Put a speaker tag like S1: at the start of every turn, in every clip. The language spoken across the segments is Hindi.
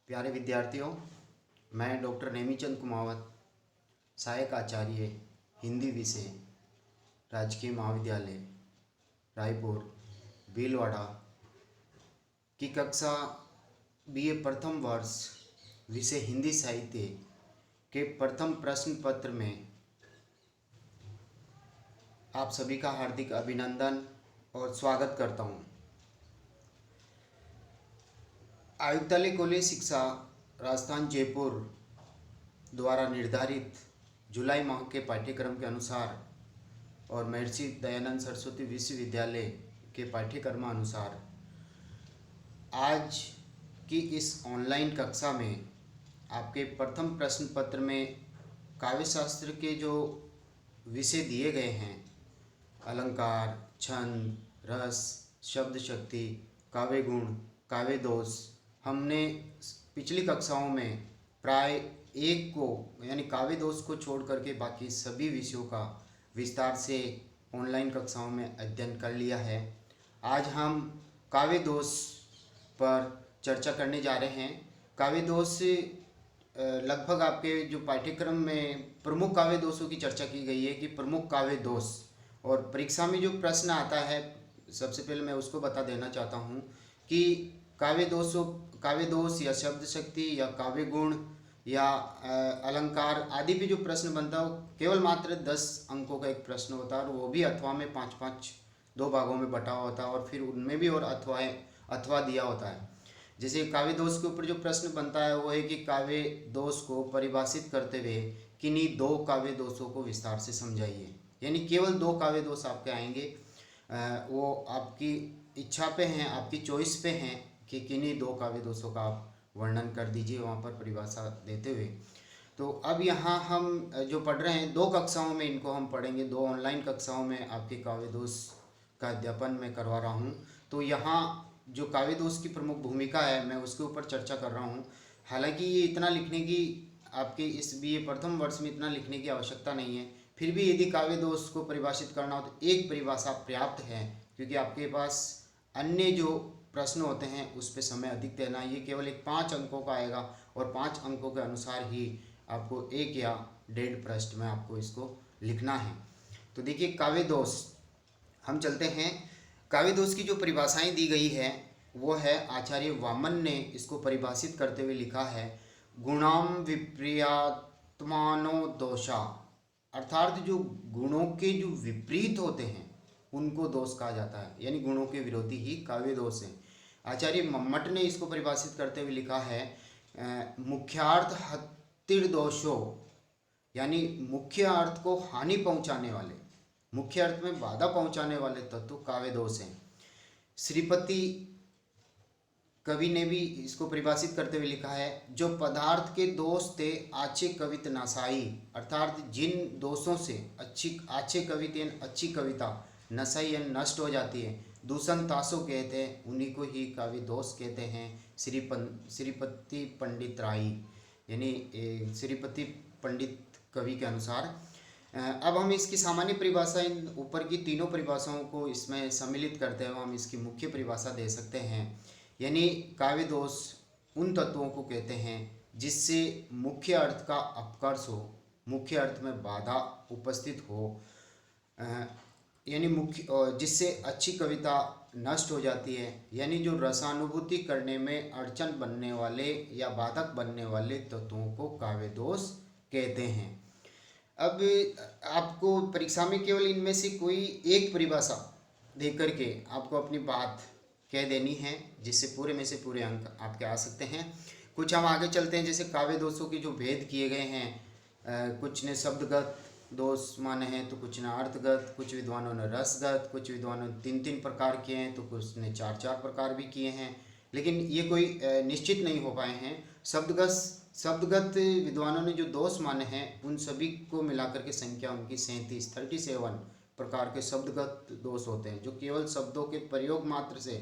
S1: प्यारे विद्यार्थियों, मैं डॉक्टर नेमीचंद कुमावत, सहायक आचार्य हिंदी विषय, राजकीय महाविद्यालय रायपुर भीलवाड़ा की कक्षा बीए प्रथम वर्ष विषय हिंदी साहित्य के प्रथम प्रश्न पत्र में आप सभी का हार्दिक अभिनंदन और स्वागत करता हूं। आयुक्तालय कॉलेज शिक्षा राजस्थान जयपुर द्वारा निर्धारित जुलाई माह के पाठ्यक्रम के अनुसार और महर्षि दयानंद सरस्वती विश्वविद्यालय के पाठ्यक्रम अनुसार आज की इस ऑनलाइन कक्षा में आपके प्रथम प्रश्न पत्र में काव्य शास्त्र के जो विषय दिए गए हैं, अलंकार, छंद, रस, शब्द शक्ति, काव्य गुण, काव्य दोष, हमने पिछली कक्षाओं में प्राय एक को यानी काव्य दोष को छोड़ करके बाकी सभी विषयों का विस्तार से ऑनलाइन कक्षाओं में अध्ययन कर लिया है। आज हम काव्य दोष पर चर्चा करने जा रहे हैं। काव्य दोष लगभग आपके जो पाठ्यक्रम में प्रमुख काव्य दोषों की चर्चा की गई है कि प्रमुख काव्य दोष, और परीक्षा में जो प्रश्न आता है सबसे पहले मैं उसको बता देना चाहता हूँ कि काव्य दोष या शब्द शक्ति या काव्य गुण या अलंकार आदि पे जो प्रश्न बनता है वो केवल मात्र 10 अंकों का एक प्रश्न होता है, और वो भी अथवा में 5-5 दो भागों में बटा होता है, और फिर उनमें भी और अथवा दिया होता है। जैसे काव्य दोष के ऊपर जो प्रश्न बनता है वो है कि काव्य दोष को परिभाषित करते हुए किन्हीं 2 काव्य दोषों को विस्तार से समझाइए। यानी केवल 2 काव्य दोष आपके आएंगे, वो आपकी इच्छा पे हैं, आपकी चॉइस पे हैं कि किन्हीं 2 काव्य दोषों का आप वर्णन कर दीजिए वहाँ पर परिभाषा देते हुए। तो अब यहाँ हम जो पढ़ रहे हैं 2 कक्षाओं में इनको हम पढ़ेंगे, 2 ऑनलाइन कक्षाओं में आपके काव्य दोष का अध्यापन मैं करवा रहा हूँ। तो यहाँ जो काव्य दोष की प्रमुख भूमिका है मैं उसके ऊपर चर्चा कर रहा हूँ। हालांकि ये इतना लिखने की आपके इस बीए प्रथम वर्ष में इतना लिखने की आवश्यकता नहीं है, फिर भी यदि काव्य दोष को परिभाषित करना हो तो एक परिभाषा पर्याप्त है, क्योंकि आपके पास अन्य जो प्रश्न होते हैं उस पर समय अधिक देना। ये केवल एक 5 अंकों का आएगा और 5 अंकों के अनुसार ही आपको 1 या 1.5 पृष्ठ में आपको इसको लिखना है। तो देखिए काव्य दोष, हम चलते हैं। काव्य दोष की जो परिभाषाएं दी गई है वो है, आचार्य वामन ने इसको परिभाषित करते हुए लिखा है, गुणाम विपर्यात्मानो दोषा, अर्थात जो गुणों के जो विपरीत होते हैं उनको दोष कहा जाता है, यानी गुणों के विरोधी ही काव्य दोष है। आचार्य मम्मट ने इसको परिभाषित करते हुए लिखा है, मुख्यार्थ हत्तिर दोषो, यानी मुख्य अर्थ को हानि पहुंचाने वाले, मुख्य अर्थ में बाधा पहुंचाने वाले तत्व काव्य दोष हैं। श्रीपति कवि ने भी इसको परिभाषित करते हुए लिखा है, जो पदार्थ के दोष थे आचे कवित नासाई, अर्थात जिन दोषों से आचे कवित अच्छी कविता नसाई नष्ट हो जाती है, दूषण तासो कहते हैं, उन्हीं को ही काव्य दोष कहते हैं। श्रीपति पंडित राई, यानी श्रीपति पंडित कवि के अनुसार। अब हम इसकी सामान्य परिभाषा, इन ऊपर की तीनों परिभाषाओं को इसमें सम्मिलित करते हुए हम इसकी मुख्य परिभाषा दे सकते हैं। यानी काव्य दोष उन तत्वों को कहते हैं जिससे मुख्य अर्थ का अपकर्ष हो, मुख्य अर्थ में बाधा उपस्थित हो, यानी जिससे अच्छी कविता नष्ट हो जाती है, यानी जो रसानुभूति करने में अड़चन बनने वाले या बाधक बनने वाले तत्वों को काव्य दोष कहते हैं। अब आपको परीक्षा में केवल इनमें से कोई एक परिभाषा दे करके आपको अपनी बात कह देनी है, जिससे पूरे में से पूरे अंक आपके आ सकते हैं। कुछ हम आगे चलते हैं। जैसे काव्य दोषों के जो भेद किए गए हैं, कुछ ने शब्दगत दोष माने हैं तो कुछ ने अर्थगत, कुछ विद्वानों ने रसगत, कुछ विद्वानों ने 3-3 प्रकार किए हैं तो कुछ ने 4-4 प्रकार भी किए हैं, लेकिन ये कोई निश्चित नहीं हो पाए हैं। शब्दगत विद्वानों ने जो दोष माने हैं उन सभी को मिलाकर के संख्या उनकी 37 प्रकार के शब्दगत दोष होते हैं, जो केवल शब्दों के प्रयोग मात्र से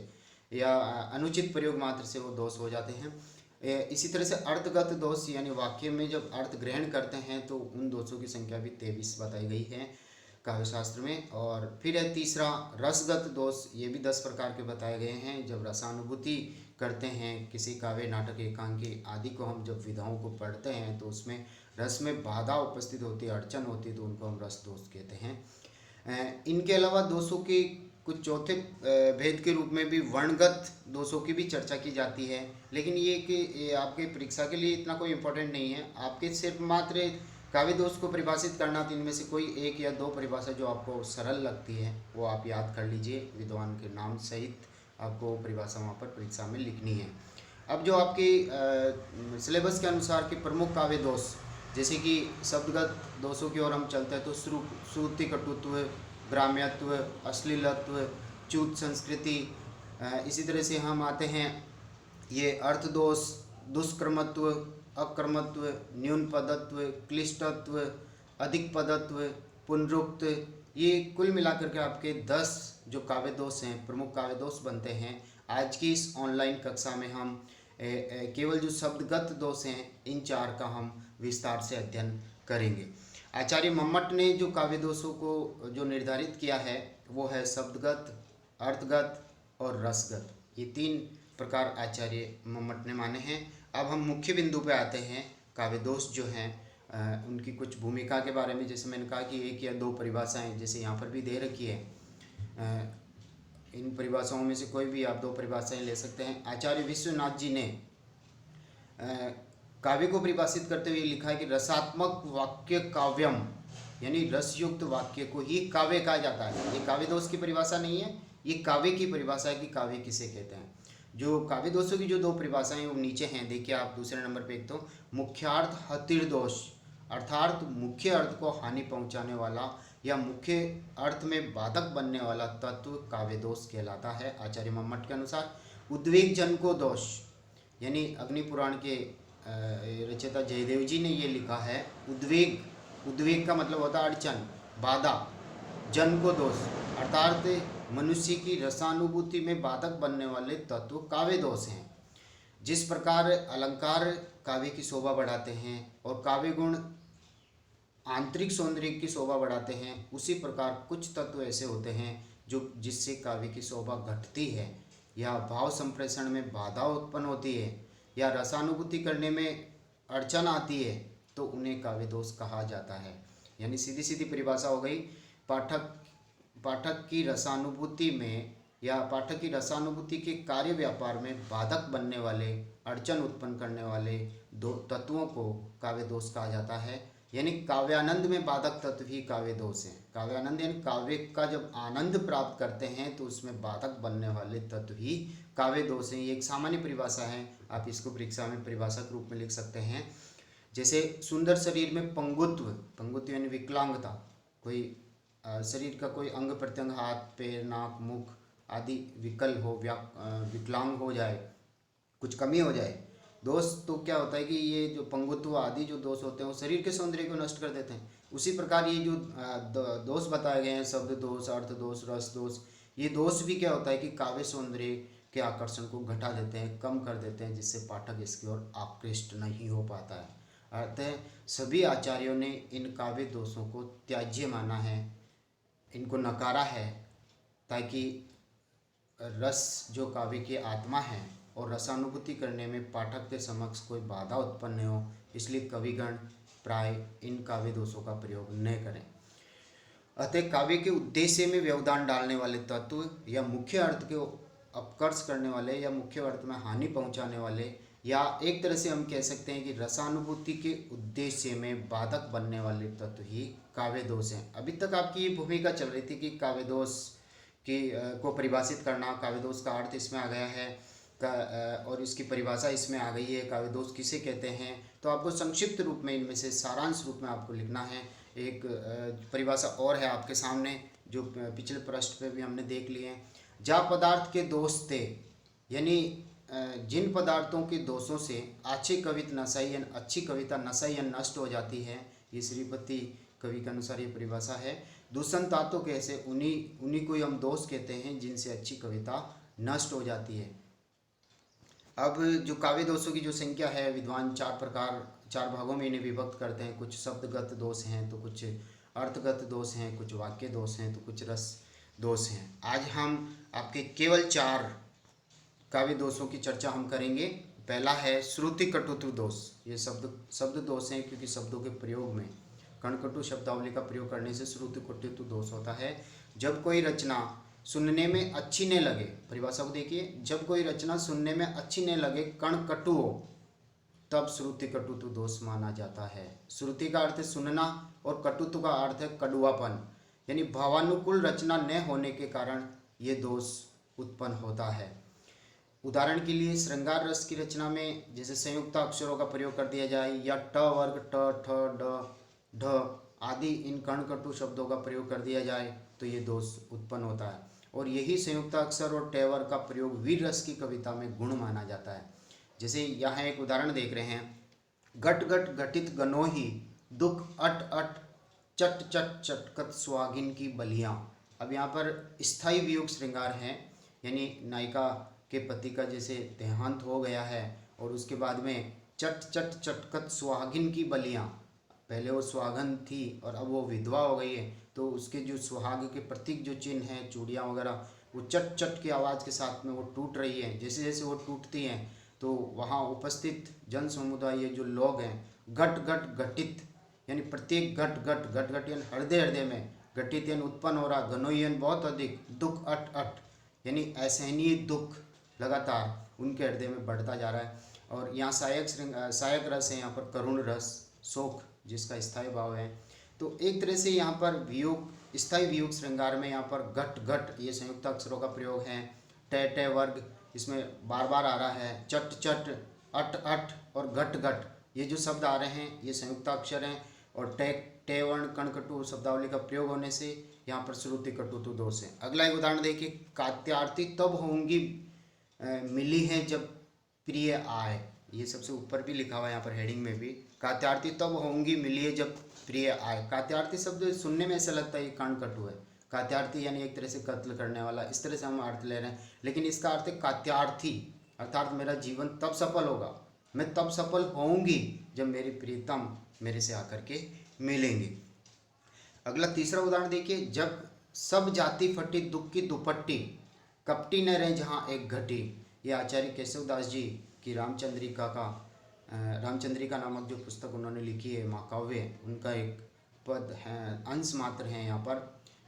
S1: या अनुचित प्रयोग मात्र से वो दोष हो जाते हैं। इसी तरह से अर्थगत दोष, यानी वाक्य में जब अर्थ ग्रहण करते हैं तो उन दोषों की संख्या भी 23 बताई गई है काव्य शास्त्र में। और फिर है तीसरा रसगत दोष, ये भी 10 प्रकार के बताए गए हैं, जब रसानुभूति करते हैं, किसी काव्य, नाटक, एकांकी आदि को हम जब विधाओं को पढ़ते हैं तो उसमें रस में बाधा उपस्थित होती है, अड़चन होती है, तो उनको हम रस दोष कहते हैं। इनके अलावा दोषों की कुछ चौथे भेद के रूप में भी वर्णगत दोषों की भी चर्चा की जाती है, लेकिन ये आपके परीक्षा के लिए इतना कोई इम्पोर्टेंट नहीं है। आपके सिर्फ मात्र काव्य दोष को परिभाषित करना, तो इनमें से कोई एक या दो परिभाषा जो आपको सरल लगती है वो आप याद कर लीजिए, विद्वान के नाम सहित आपको परिभाषा वहाँ पर परीक्षा में लिखनी है। अब जो आपकी सिलेबस के अनुसार के प्रमुख काव्य दोष, जैसे कि शब्दगत दोषों की ओर हम चलते हैं तो श्रुति कटुत्व, ग्राम्यत्व, अश्लीलत्व, च्युत संस्कृति, इसी तरह से हम आते हैं ये अर्थ दोष, दुष्कर्मत्व, अकर्मत्व, न्यून पदत्व, क्लिष्टत्व, अधिक पदत्व, पुनरुक्त, ये कुल मिलाकर के आपके 10 जो काव्य दोष हैं, प्रमुख काव्य दोष बनते हैं। आज की इस ऑनलाइन कक्षा में हम केवल जो शब्दगत दोष हैं इन 4 का हम विस्तार से अध्ययन करेंगे। आचार्य मम्मट ने जो काव्य दोषों को जो निर्धारित किया है वो है शब्दगत, अर्थगत और रसगत, ये 3 प्रकार आचार्य मम्मट ने माने हैं। अब हम मुख्य बिंदु पे आते हैं। काव्य दोष जो हैं उनकी कुछ भूमिका के बारे में, जैसे मैंने कहा कि 1 या 2 परिभाषाएं जैसे यहाँ पर भी दे रखी है, इन परिभाषाओं में से कोई भी आप 2 परिभाषाएं ले सकते हैं। आचार्य विश्वनाथ जी ने काव्य को परिभाषित करते हुए लिखा है कि रसात्मक वाक्य काव्यम, यानी रसयुक्त वाक्य को ही काव्य कहा जाता है। ये काव्य दोष की परिभाषा नहीं है, ये काव्य की परिभाषा है कि काव्य किसे कहते हैं। जो काव्य दोषों की जो 2 परिभाषाएं वो नीचे हैं, देखिए आप दूसरे नंबर पे। एक तो मुख्यार्थ हतिर दोष, अर्थात मुख्य अर्थ को हानि पहुंचाने वाला या मुख्य अर्थ में बाधक बनने वाला तत्व काव्य दोष कहलाता है आचार्य मम्मट के अनुसार। उद्वेग जन को दोष, यानी अग्नि पुराण के रचयिता जयदेव जी ने ये लिखा है, उद्वेग का मतलब होता है अड़चन, बाधा, जन को दोष अर्थात मनुष्य की रसानुभूति में बाधक बनने वाले तत्व काव्य दोष हैं। जिस प्रकार अलंकार काव्य की शोभा बढ़ाते हैं और काव्य गुण आंतरिक सौंदर्य की शोभा बढ़ाते हैं, उसी प्रकार कुछ तत्व ऐसे होते हैं जो जिससे काव्य की शोभा घटती है या भाव संप्रेषण में बाधा उत्पन्न होती है या रसानुभूति करने में अड़चन आती है, तो उन्हें काव्य दोष कहा जाता है। यानी सीधी सीधी परिभाषा हो गई, पाठक की रसानुभूति में या पाठक की रसानुभूति के कार्य व्यापार में बाधक बनने वाले, अड़चन उत्पन्न करने वाले दो तत्वों को काव्य दोष कहा जाता है। यानी काव्यानंद में बाधक तत्व ही काव्य दोष हैं। काव्यानंद यानी काव्य का जब आनंद प्राप्त करते हैं तो उसमें बाधक बनने वाले तत्व ही काव्य दोष हैं। ये एक सामान्य परिभाषा है, आप इसको परीक्षा में परिभाषा के रूप में लिख सकते हैं। जैसे सुंदर शरीर में पंगुत्व यानी विकलांगता, कोई शरीर का कोई अंग प्रत्यंग, हाथ पैर नाक मुख आदि विकल हो, विकलांग हो जाए, कुछ कमी हो जाए दोष, तो क्या होता है कि ये जो पंगुत्व आदि जो दोष होते हैं वो शरीर के सौंदर्य को नष्ट कर देते हैं। उसी प्रकार ये जो दोष बताए गए हैं, शब्द दोष, अर्थ दोष, रस दोष, ये दोष भी क्या होता है कि काव्य सौंदर्य के आकर्षण को घटा देते हैं, कम कर देते हैं, जिससे पाठक इसकी ओर आकृष्ट नहीं हो पाता है। अतः सभी आचार्यों ने इन काव्य दोषों को त्याज्य माना है, इनको नकारा है, ताकि रस जो काव्य की आत्मा है और रसानुभूति करने में पाठक के समक्ष कोई बाधा उत्पन्न न हो, इसलिए कविगण प्राय इन काव्य दोषों का प्रयोग न करें। अतः काव्य के उद्देश्य में व्यवधान डालने वाले तत्व या मुख्य अर्थ को अपकर्ष करने वाले या मुख्य अर्थ में हानि पहुंचाने वाले, या एक तरह से हम कह सकते हैं कि रसानुभूति के उद्देश्य में बाधक बनने वाले तत्व ही काव्य दोष हैं। अभी तक आपकी ये भूमिका चल रही थी कि काव्य दोष को परिभाषित करना, काव्य दोष का अर्थ इसमें आ गया है और इसकी परिभाषा इसमें आ गई है, काव्य दोष किसे कहते हैं। तो आपको संक्षिप्त रूप में इनमें से सारांश रूप में आपको लिखना है। एक परिभाषा और है आपके सामने जो पिछले पृष्ठ पे भी हमने देख लिए हैं। जा पदार्थ के दोष थे, यानी जिन पदार्थों के दोषों से अच्छी कविता नशाई या अच्छी कविता नशाई या नष्ट हो जाती है, ये श्रीपति कवि के अनुसार ये परिभाषा है। दूषण तात्व कैसे, उन्हीं को हम दोष कहते हैं जिनसे अच्छी कविता नष्ट हो जाती है। अब जो काव्य दोषों की जो संख्या है, विद्वान 4 भागों में इन्हें विभक्त करते हैं। कुछ शब्दगत दोष हैं, तो कुछ अर्थगत दोष हैं, कुछ वाक्य दोष हैं, तो कुछ रस दोष हैं। आज हम आपके केवल 4 काव्य दोषों की चर्चा हम करेंगे। पहला है श्रुति कटुत्व दोष। ये शब्द दोष हैं, क्योंकि शब्दों के प्रयोग में कणकटु शब्दावली का प्रयोग करने से श्रुति कटुत्व दोष होता है। जब कोई रचना सुनने में अच्छी न लगे, परिभाषा को देखिए, जब कोई रचना सुनने में अच्छी न लगे, कणकटु हो, तब श्रुति कटुत्व दोष माना जाता है। श्रुति का अर्थ है सुनना और कटुत्व का अर्थ है कड़वापन, यानी भावानुकूल रचना न होने के कारण ये दोष उत्पन्न होता है। उदाहरण के लिए श्रृंगार रस की रचना में जैसे संयुक्त अक्षरों का प्रयोग कर दिया जाए, या ट वर्ग ट ठ ड ढ आदि इन कणकटु शब्दों का प्रयोग कर दिया जाए, तो ये दोष उत्पन्न होता है। और यही संयुक्त अक्षर और ट वर्ग का प्रयोग वीर रस की कविता में गुण माना जाता है। जैसे यहाँ एक उदाहरण देख रहे हैं, घट घट घटित गनोही, दुख अट अट चट चट चटकत सुहागिन की बलियाँ। अब यहाँ पर स्थायी वियोग श्रृंगार है, यानी नायिका के पति का जैसे देहांत हो गया है और उसके बाद में चट चट चटकत सुहागिन की बलियाँ, पहले वो सुहागन थी और अब वो विधवा हो गई है, तो उसके जो सुहाग के प्रतीक जो चिन्ह हैं, चूड़ियाँ वगैरह, वो चट चट की आवाज़ के साथ में वो टूट रही है। जैसे जैसे वो टूटती हैं तो वहाँ उपस्थित जन समुदाय, ये जो लोग हैं, घट घट घटित यानी प्रत्येक घट घट घट घट यानी हृदय हृदय में, घटित यानी उत्पन्न हो रहा, घनोयन बहुत अधिक, दुख अट अट यानी असहनीय दुख लगातार उनके हृदय में बढ़ता जा रहा है। और यहाँ सहायक रस है, यहाँ पर करुण रस, शोक जिसका स्थायी भाव है। तो एक तरह से यहाँ पर वियोग, स्थायी वियोग श्रृंगार में यहाँ पर घट घट ये संयुक्त अक्षरों का प्रयोग है। ट वर्ग इसमें बार बार आ रहा है, चट चट अट अट और घट घट ये जो शब्द आ रहे हैं ये संयुक्त अक्षर हैं। और टे वर्ण कणकटु शब्दावली का प्रयोग होने से यहाँ पर श्रुति कटुत्व दोष है। अगला एक उदाहरण देखिए, कात्यार्थी तब होंगी मिली है जब प्रिय आए। ये सबसे ऊपर भी लिखा हुआ है यहाँ पर हेडिंग में भी, कात्यार्थी तब होंगी मिली है जब प्रिय आए। कात्यार्थी शब्द सुनने में ऐसा लगता है ये कणकटु है। कात्यार्थी यानी एक तरह से कत्ल करने वाला, इस तरह से हम अर्थ ले रहे हैं, लेकिन इसका अर्थ है कात्यार्थी, अर्थात मेरा जीवन तब सफल होगा, मैं तब सफल होऊंगी जब मेरी प्रीतम मेरे से आकर के मिलेंगे। अगला तीसरा उदाहरण देखिए, जब सब जाति फटी दुख की दुपट्टी, कपटी न रहे जहाँ एक घटी। ये आचार्य केशवदास जी की रामचंद्रिका नामक जो पुस्तक उन्होंने लिखी है, महाकाव्य, उनका एक पद है, अंश मात्र है यहाँ पर,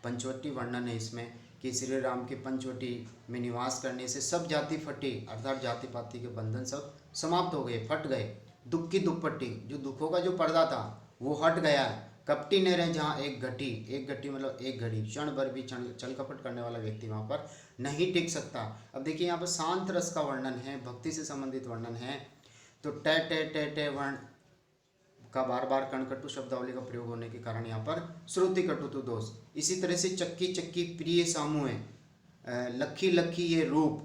S1: पंचवटी वर्णन है इसमें कि श्री राम के पंचवटी में निवास करने से सब जाति फटी, अर्थात जाति पाति के बंधन सब समाप्त हो गए, फट गए। दुख की दुपट्टी, जो दुखों का जो पर्दा था वो हट गया है। कपटी न रहे जहाँ एक घटी मतलब एक घड़ी, क्षण भर भी चल कपट करने वाला व्यक्ति वहाँ पर नहीं टिक सकता। अब देखिए यहाँ पर शांत रस का वर्णन है, भक्ति से संबंधित वर्णन है। तो टे वर्ण का बार बार कणकटु शब्दावली का प्रयोग होने के कारण यहाँ पर श्रुति कटुत्व दोष। इसी तरह से चक्की चक्की प्रिय सामूह, लक्खी लक्खी ये रूप,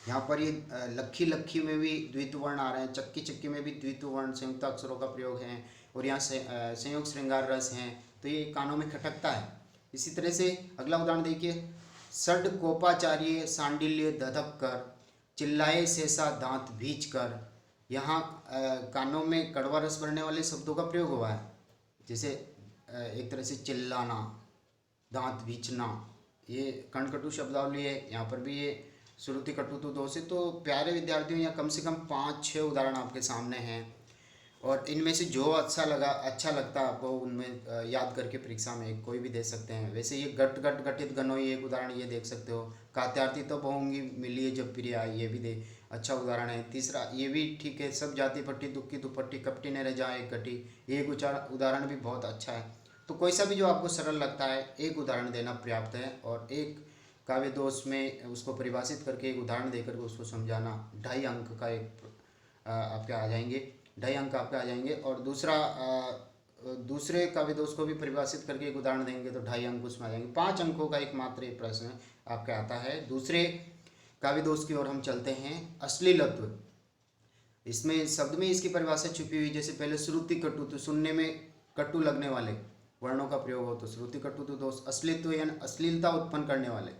S1: यहाँ पर ये लक्खी लक्खी में भी द्वित्व वर्ण आ रहे हैं, चक्की चक्की में भी द्वित्व वर्ण संयुक्त अक्षरों का प्रयोग है, और यहाँ से संयोग श्रृंगार रस हैं, तो ये कानों में खटकता है। इसी तरह से अगला उदाहरण देखिए, सड कोपाचार्य सांडिल्य धधक कर, चिल्लाए शेषा दांत भींच कर। यहाँ कानों में कड़वा रस भरने वाले शब्दों का प्रयोग हुआ है, जैसे एक तरह से चिल्लाना, दांत भींचना, ये कणकटु शब्दावली है, यहाँ पर भी ये श्रुति कटुत्व दोष है। तो प्यारे विद्यार्थियों, यहाँ कम से कम 5-6 उदाहरण आपके सामने हैं, और इनमें से जो अच्छा लगता है आपको उनमें याद करके परीक्षा में कोई भी दे सकते हैं। वैसे ये घट घट घटित गनोई एक उदाहरण ये देख सकते हो, कात्यार्थी तो होंगी मिलिए जब प्रिय आई, ये भी अच्छा उदाहरण है। तीसरा ये भी ठीक है, सब जाति फट्टी दुख की दुपट्टी, कपटी न रह जाए एक घटी, ये एक उदाहरण भी बहुत अच्छा है। तो कोई सा भी जो आपको सरल लगता है एक उदाहरण देना पर्याप्त है, और एक काव्य दोष में उसको परिभाषित करके एक उदाहरण देकर के उसको समझाना 2.5 अंक का एक आपके आ जाएंगे, 2.5 अंक आपके आ जाएंगे। और दूसरे काव्य दोष को भी परिभाषित करके एक उदाहरण देंगे तो 2.5 अंक उसमें आ जाएंगे। 5 अंकों का एक मात्र एक प्रश्न आपका आता है। दूसरे काव्य दोष की ओर हम चलते हैं, अश्लीलत्व। इसमें शब्द में इसकी परिभाषा छुपी हुई, जैसे पहले श्रुति कटु, तो सुनने में कटु लगने वाले वर्णों का प्रयोग हो तो श्रुति कटुत्व दोष। अश्लीलत्व यानी अश्लीलता उत्पन्न करने वाले,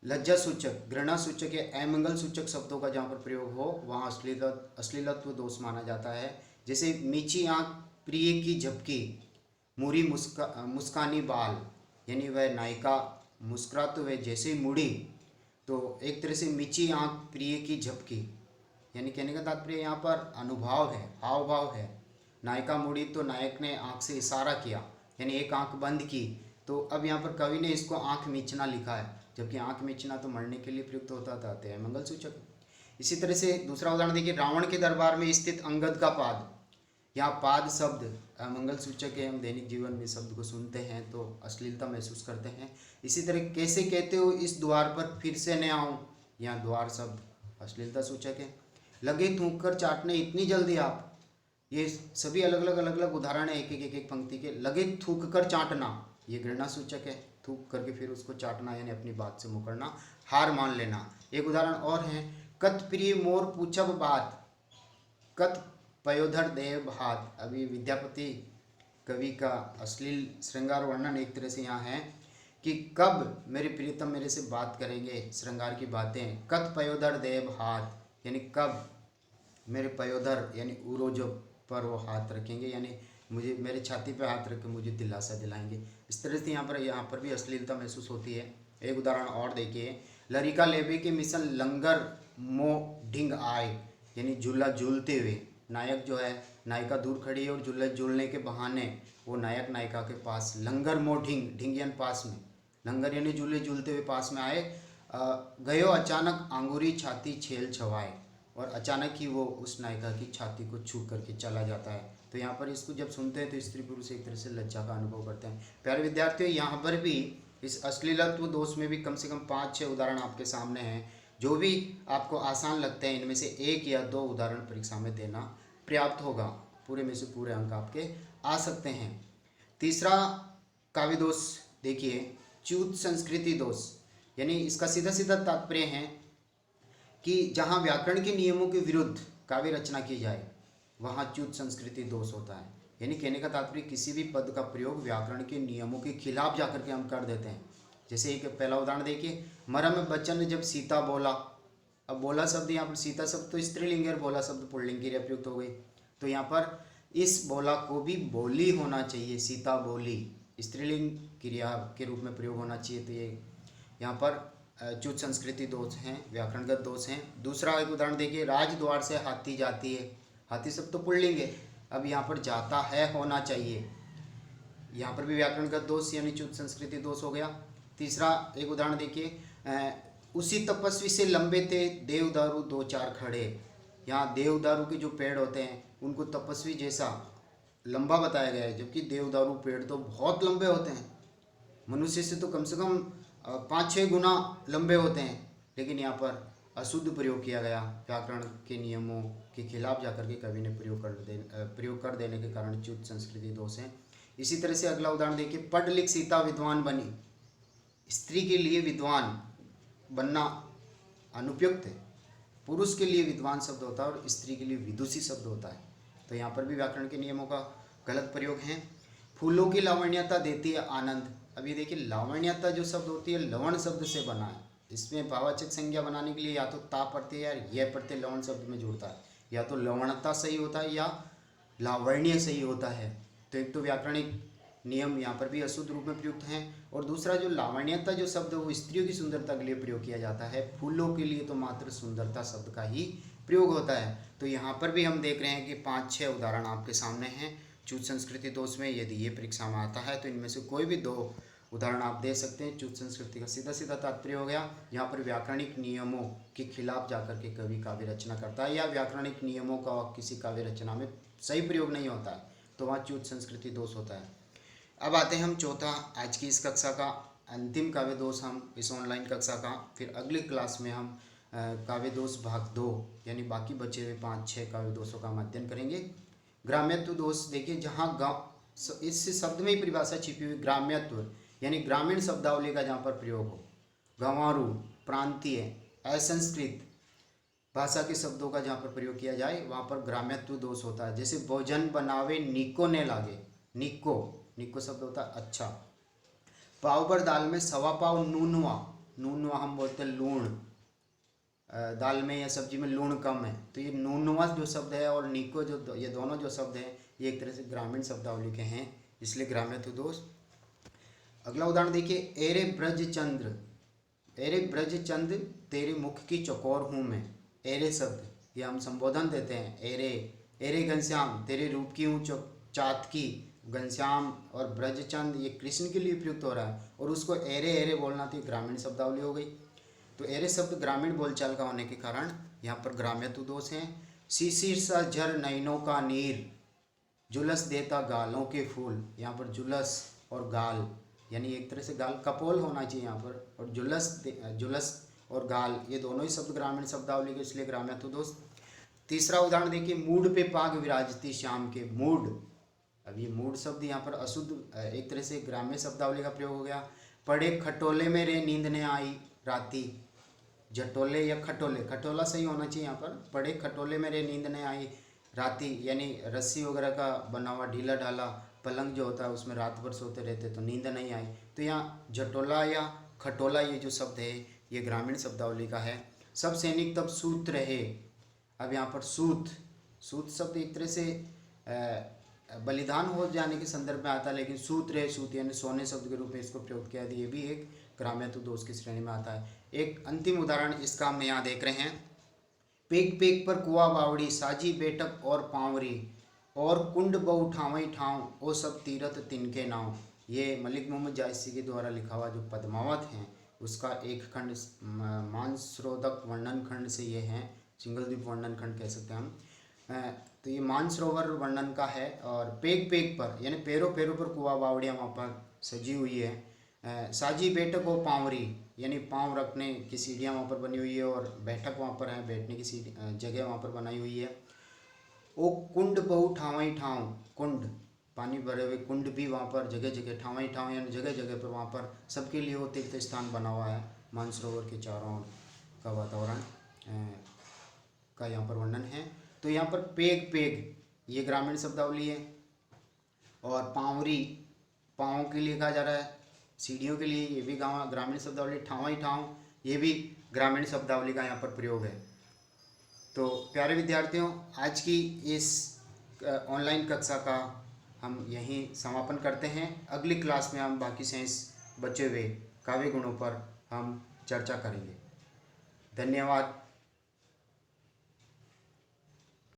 S1: लज्जा सूचक, घृणा सूचक या अमंगल सूचक शब्दों का जहाँ पर प्रयोग हो वहाँ अश्लीलत्व दोष माना जाता है। जैसे मीची आँख प्रिय की झपकी, मुरी मुस्कानी बाल, यानी वह नायिका मुस्कुराते हुए जैसे ही मुड़ी तो एक तरह से मिची आँख प्रिय की झपकी, यानी कहने का तात्पर्य यहाँ पर अनुभव है, हाव भाव है। नायिका मुड़ी तो नायक ने आँख से इशारा किया, यानी एक आँख बंद की। तो अब यहाँ पर कवि ने इसको आँख मीचना लिखा है, जबकि आँख मीचना तो मरने के लिए प्रयुक्त होता था, तो है मंगल सूचक। इसी तरह से दूसरा उदाहरण देखिए, रावण के दरबार में स्थित अंगद का पाद। यहाँ पाद शब्द मंगल सूचक है। हम दैनिक जीवन में शब्द को सुनते हैं तो अश्लीलता महसूस करते हैं। इसी तरह कैसे कहते हो इस द्वार पर फिर से न आऊँ, यहाँ द्वार शब्द अश्लीलता सूचक है। लगे थूक कर चाटने इतनी जल्दी आप, ये सभी अलग अलग उदाहरण है एक एक पंक्ति के। लगे थूक कर चाटना, ये घृणा सूचक है, थूक करके फिर उसको चाटना यानी अपनी बात से मुकरना, हार मान लेना। एक उदाहरण और है, कत प्रिय मोर पूछब बात, कत पयोधर देव हाथ। अभी विद्यापति कवि का अश्लील श्रृंगार वर्णन एक तरह से यहाँ है कि कब मेरे प्रियतम मेरे से बात करेंगे, श्रृंगार की बातें। कत पयोधर देव हाथ, यानी कब मेरे पयोधर यानी उरोज पर वो हाथ रखेंगे, यानी मुझे मेरे छाती पे हाथ रख के मुझे दिलासा दिलाएंगे। इस तरह से यहाँ पर भी अश्लीलता महसूस होती है। एक उदाहरण और देखिए, लरिका लेबे के मिशन लंगर मो ढिंग आए, यानी झूला झूलते हुए नायक जो है, नायिका दूर खड़ी है और झूला झूलने के बहाने वो नायक नायिका के पास लंगर मो ढिंग, ढिंग यानी पास में, लंगर यानी झूले झूलते हुए पास में आए। गयो अचानक आंगुरी छाती छेल छवाए, और अचानक ही वो उस नायिका की छाती को छू करके चला जाता है। तो यहाँ पर इसको जब सुनते हैं तो स्त्री पुरुष एक तरह से लज्जा का अनुभव करते हैं। प्यारे विद्यार्थियों, यहाँ पर भी इस अश्लीलत्व दोष में भी कम से कम 5-6 उदाहरण आपके सामने हैं। जो भी आपको आसान लगते हैं इनमें से 1 या 2 उदाहरण परीक्षा में देना पर्याप्त होगा, पूरे में से पूरे अंक आपके आ सकते हैं। तीसरा काव्य दोष देखिए, च्युत संस्कृति दोष, यानी इसका सीधा सीधा तात्पर्य है कि जहाँ व्याकरण के नियमों के विरुद्ध काव्य रचना की जाए वहाँ च्युत संस्कृति दोष होता है। यानी कहने का तात्पर्य किसी भी पद का प्रयोग व्याकरण के नियमों के खिलाफ जाकर के हम कर देते हैं। जैसे एक पहला उदाहरण देखिए, मरम बचन जब सीता बोला। अब बोला शब्द यहाँ पर सीता शब्द तो स्त्रीलिंग है, बोला शब्द पुल्लिंग क्रिया प्रयुक्त हो गई। तो यहाँ पर इस बोला को भी बोली होना चाहिए, सीता बोली स्त्रीलिंग क्रिया के रूप में प्रयोग होना चाहिए। तो ये यहाँ पर च्युत संस्कृति दोष हैं, व्याकरणगत दोष हैं। दूसरा एक उदाहरण देखिए, राजद्वार से हाथी जाती है। हाथी शब्द तो पुल्लिंग है, अब यहाँ पर जाता है होना चाहिए, यहाँ पर भी व्याकरणगत दोष यानी च्युत संस्कृति दोष हो गया। तीसरा एक उदाहरण देखिए, उसी तपस्वी से लंबे थे देवदारू 2-4 खड़े। यहाँ देवदारू के जो पेड़ होते हैं उनको तपस्वी जैसा लंबा बताया गया है, जबकि देवदारू पेड़ तो बहुत लंबे होते हैं, मनुष्य से तो कम से कम 5-6 गुना लंबे होते हैं। लेकिन यहाँ पर अशुद्ध प्रयोग किया गया, व्याकरण के नियमों के खिलाफ जाकर के कवि ने प्रयोग कर देने के कारण च्युत संस्कृति दोष है। इसी तरह से अगला उदाहरण देखिए, पढ़ लिख सीता विद्वान बनी। स्त्री के लिए विद्वान बनना अनुपयुक्त है, पुरुष के लिए विद्वान शब्द होता है और स्त्री के लिए विदुषी शब्द होता है। तो यहाँ पर भी व्याकरण के नियमों का गलत प्रयोग है। फूलों की लावण्यता देती है आनंद। अभी देखिए, लावण्यता जो शब्द होती है लवण शब्द से बना है। इसमें भाववाचक संज्ञा बनाने के लिए या तो ता प्रत्यय या यह प्रत्यय लवण शब्द में जुड़ता है, या तो लवणता सही होता है या लावण्य सही होता है। तो एक तो व्याकरणिक नियम यहाँ पर भी अशुद्ध रूप में प्रयुक्त हैं, और दूसरा जो लावण्यता जो शब्द है वो स्त्रियों की सुंदरता के लिए प्रयोग किया जाता है, फूलों के लिए तो मात्र सुंदरता शब्द का ही प्रयोग होता है। तो यहाँ पर भी हम देख रहे हैं कि 5-6 उदाहरण आपके सामने हैं च्युत संस्कृति दोष में। यदि ये परीक्षा में आता है तो इनमें से कोई भी 2 उदाहरण आप दे सकते हैं। च्युत संस्कृति का सीधा सीधा तात्पर्य हो गया, यहाँ पर व्याकरणिक नियमों के खिलाफ जाकर के कवि काव्य रचना करता है, या व्याकरणिक नियमों का किसी काव्य रचना में सही प्रयोग नहीं होता है, तो वहाँ च्युत संस्कृति दोष होता है। अब आते हैं हम चौथा, आज की इस कक्षा का अंतिम काव्य दोष हम इस ऑनलाइन कक्षा का, फिर अगली क्लास में हम काव्य दोष भाग 2 यानी बाकी बचे हुए 5-6 काव्य दोषों का हम अध्ययन करेंगे। ग्राम्यत्व दोष देखिए, जहाँ गाँव, इस शब्द में ही परिभाषा छिपी हुई, ग्राम्यत्व यानी ग्रामीण शब्दावली का जहाँ पर प्रयोग हो, गंवारू, प्रांतीय, असंस्कृत भाषा के शब्दों का जहाँ पर प्रयोग किया जाए वहाँ पर ग्राम्यत्व दोष होता है। जैसे भोजन बनावे नीको ने लागे, नीको, नीको शब्द होता है अच्छा। पाव पर दाल में सवा पाव नूनवा, नूनवा हम बोलते हैं लूण, दाल में या सब्जी में लूण कम है, तो ये नूनवा जो शब्द है और नीको जो, ये दोनों जो शब्द हैं ये एक तरह से ग्रामीण शब्दावली के हैं, इसलिए ग्राम्यत्व दोष। अगला उदाहरण देखिए, एरे ब्रजचंद्र एरे ब्रज चंद तेरे मुख की चकोर हूँ मैं। एरे शब्द ये हम संबोधन देते हैं। एरे, एरे घनश्याम तेरे रूप की हूँ चातकी। घनश्याम और ब्रजचंद ये कृष्ण के लिए प्रयुक्त हो रहा है, और उसको एरे एरे बोलना तो ये ग्रामीण शब्दावली हो गई। तो एरे शब्द ग्रामीण बोलचाल का होने के कारण यहाँ पर ग्राम्यत्व दोष हैं। शिशिर सा झर नैनों का नीर, जुलस देता गालों के फूल। यहाँ पर जुलस और गाल यानी एक तरह से गाल कपोल होना चाहिए यहाँ पर, और जुलस और गाल ये दोनों ही शब्द ग्रामीण शब्दावली के, इसलिए ग्राम्यत्व दोष। तीसरा उदाहरण देखिए, मूड पे पाग विराजती श्याम के। मूड, अब ये मूड शब्द यहाँ पर अशुद्ध एक तरह से ग्राम्य शब्दावली का प्रयोग हो गया। पड़े खटोले में रे नींद ने आई राती। जटोले या खटोले, खटोला सही होना चाहिए यहाँ पर। पड़े खटोले में रे नींद ने आई राती, यानी रस्सी वगैरह का बना हुआ ढीला ढाला पलंग जो होता है उसमें रात भर सोते रहते तो नींद नहीं आई। तो यहाँ जटोला या खटोला ये जो शब्द है ये ग्रामीण शब्दावली का है। सब सैनिक तब सूत रहे। अब यहाँ पर सूत, सूत शब्द एक तरह से बलिदान हो जाने के संदर्भ में आता है, लेकिन सूत रहे, सूत यानी सोने शब्द के रूप में इसको प्रयोग किया, ये भी एक ग्राम्यत्व दोष की श्रेणी में आता है। एक अंतिम उदाहरण इसका हम यहाँ देख रहे हैं। पेक पेक पर कुआ बावड़ी, साजी बेटक और पावरी, और कुंड बहु ठावई ठाव, ओ सब तीरथ तिनके नाव। ये मलिक मोहम्मद जायसी के द्वारा लिखा हुआ जो पद्मावत है उसका एक खंड मानसरोवरक वर्णन खंड से ये है, सिंगल द्वीप वर्णन खंड कह सकते हैं हम। तो ये मानसरोवर वर्णन का है। और पेग पेग पर यानी पैरों पैरों पर कुआ बावड़ियाँ वहाँ पर सजी हुई है। साजी बैठक और पावरी यानी पाँव रखने की सीढ़ियाँ वहाँ पर बनी हुई है, और बैठक वहाँ पर है, बैठने की सीढ़ी जगह वहाँ पर बनाई हुई है। ओ कुंड बहु ठावई ठाव, कुंड पानी भरे हुए कुंड भी वहाँ पर जगह जगह, ठावई ठाव यानी जगह जगह पर वहाँ पर सबके लिए वो तीर्थ स्थान बना हुआ है। मानसरोवर के चारों ओर का वातावरण का यहाँ पर वर्णन है। तो यहाँ पर पेग पेग ये ग्रामीण शब्दावली है, और पावरी पाँव के लिए कहा जा रहा है, सीढ़ियों के लिए ये भी ग्रामीण शब्दावली। ठावई ठाव ये भी ग्रामीण शब्दावली का यहाँ पर प्रयोग है। तो प्यारे विद्यार्थियों, आज की इस ऑनलाइन कक्षा का हम यहीं समापन करते हैं। अगली क्लास में हम बाकी शेष बचे हुए काव्य गुणों पर हम चर्चा करेंगे। धन्यवाद।